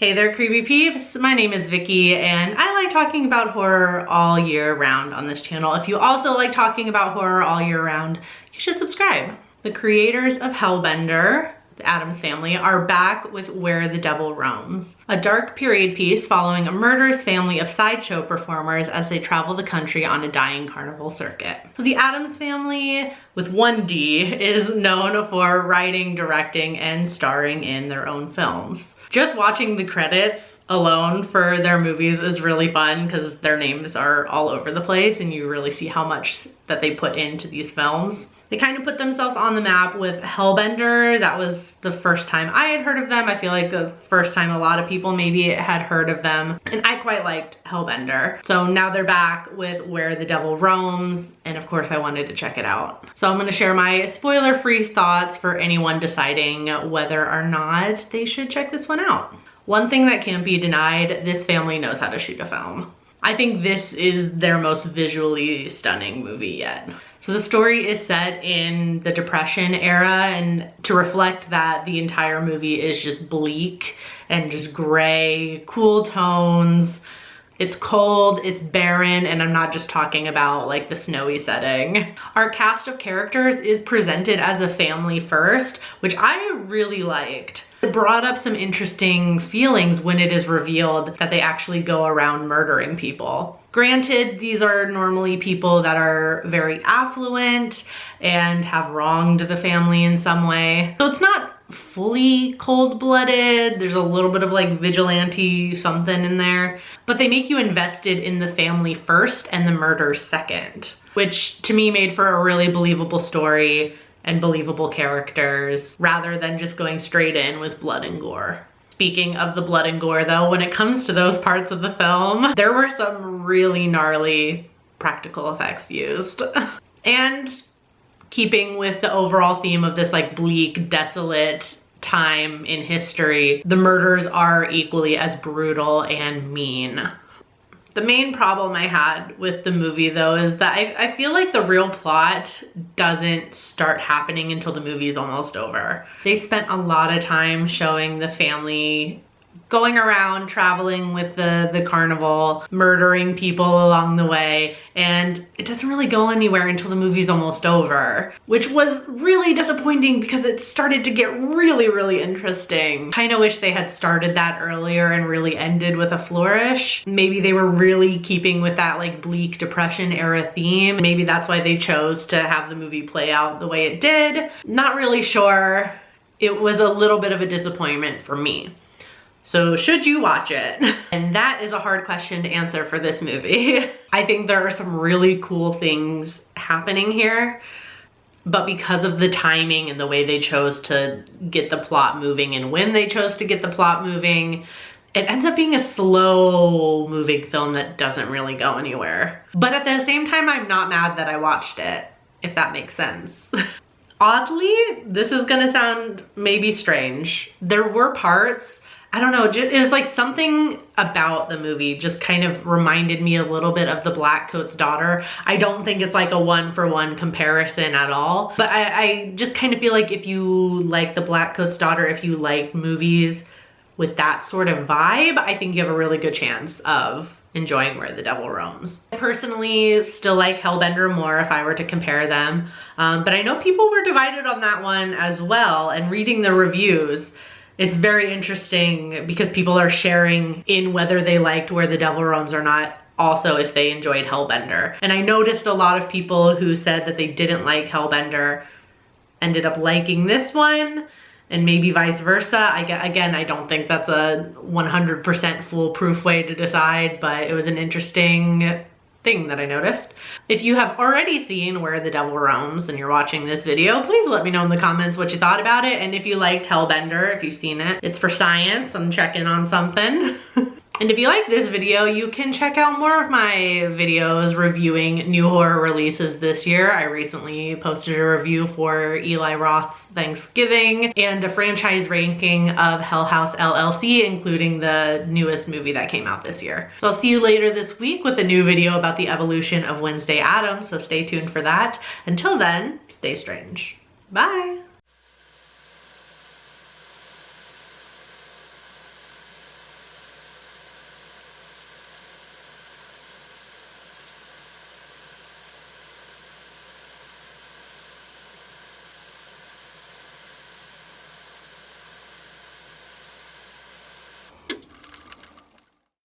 Hey there, creepy peeps. My name is Vicky and I like talking about horror all year round on this channel. If you also like talking about horror all year round, you should subscribe. The creators of Hellbender, the Addams Family, are back with Where the Devil Roams, a dark period piece following a murderous family of sideshow performers as they travel the country on a dying carnival circuit. So the Addams Family, with one D, is known for writing, directing, and starring in their own films. Just watching the credits alone for their movies is really fun because their names are all over the place and you really see how much that they put into these films. They kind of put themselves on the map with Hellbender. That was the first time I had heard of them. I feel like the first time a lot of people maybe had heard of them. And I quite liked Hellbender. So now they're back with Where the Devil Roams. And of course I wanted to check it out. So I'm gonna share my spoiler-free thoughts for anyone deciding whether or not they should check this one out. One thing that can't be denied, this family knows how to shoot a film. I think this is their most visually stunning movie yet. So the story is set in the Depression era, and to reflect that, the entire movie is just bleak and just gray, cool tones. It's cold, it's barren, and I'm not just talking about like the snowy setting. Our cast of characters is presented as a family first, which I really liked. It brought up some interesting feelings when it is revealed that they actually go around murdering people. Granted, these are normally people that are very affluent and have wronged the family in some way. So it's not fully cold-blooded. There's a little bit of like vigilante something in there, but they make you invested in the family first and the murder second, which to me made for a really believable story and believable characters rather than just going straight in with blood and gore. Speaking of the blood and gore though, when it comes to those parts of the film, there were some really gnarly practical effects used. And keeping with the overall theme of this like bleak, desolate time in history, the murders are equally as brutal and mean. The main problem I had with the movie though is that I feel like the real plot doesn't start happening until the movie is almost over. They spent a lot of time showing the family going around, traveling with the carnival, murdering people along the way, and it doesn't really go anywhere until the movie's almost over, which was really disappointing because it started to get really interesting. Kind of wish they had started that earlier and really ended with a flourish. Maybe they were really keeping with that like bleak Depression era theme. Maybe that's why they chose to have the movie play out the way it did. Not really sure. It was a little bit of a disappointment for me. So should you watch it? And that is a hard question to answer for this movie. I think there are some really cool things happening here, but because of the timing and the way they chose to get the plot moving and when they chose to get the plot moving, it ends up being a slow moving film that doesn't really go anywhere. But at the same time, I'm not mad that I watched it, if that makes sense. Oddly, this is gonna sound maybe strange. There were parts, I don't know, it was like something about the movie just kind of reminded me a little bit of The Black Coat's Daughter. I don't think it's like a one-for-one comparison at all, but I just kind of feel like if you like The Black Coat's Daughter, if you like movies with that sort of vibe, I think you have a really good chance of enjoying Where the Devil Roams. I personally still like Hellbender more if I were to compare them, but I know people were divided on that one as well, and reading the reviews, it's very interesting because people are sharing in whether they liked Where the Devil Roams or not, also if they enjoyed Hellbender. And I noticed a lot of people who said that they didn't like Hellbender ended up liking this one, and maybe vice versa. Again, I don't think that's a 100% foolproof way to decide, but it was an interesting thing that I noticed. If you have already seen Where the Devil Roams and you're watching this video, please let me know in the comments what you thought about it, and if you liked Hellbender, if you've seen it. It's for science, I'm checking on something. And if you like this video, you can check out more of my videos reviewing new horror releases this year. I recently posted a review for Eli Roth's Thanksgiving and a franchise ranking of Hell House LLC, including the newest movie that came out this year. So I'll see you later this week with a new video about the evolution of Wednesday Addams, so stay tuned for that. Until then, stay strange. Bye!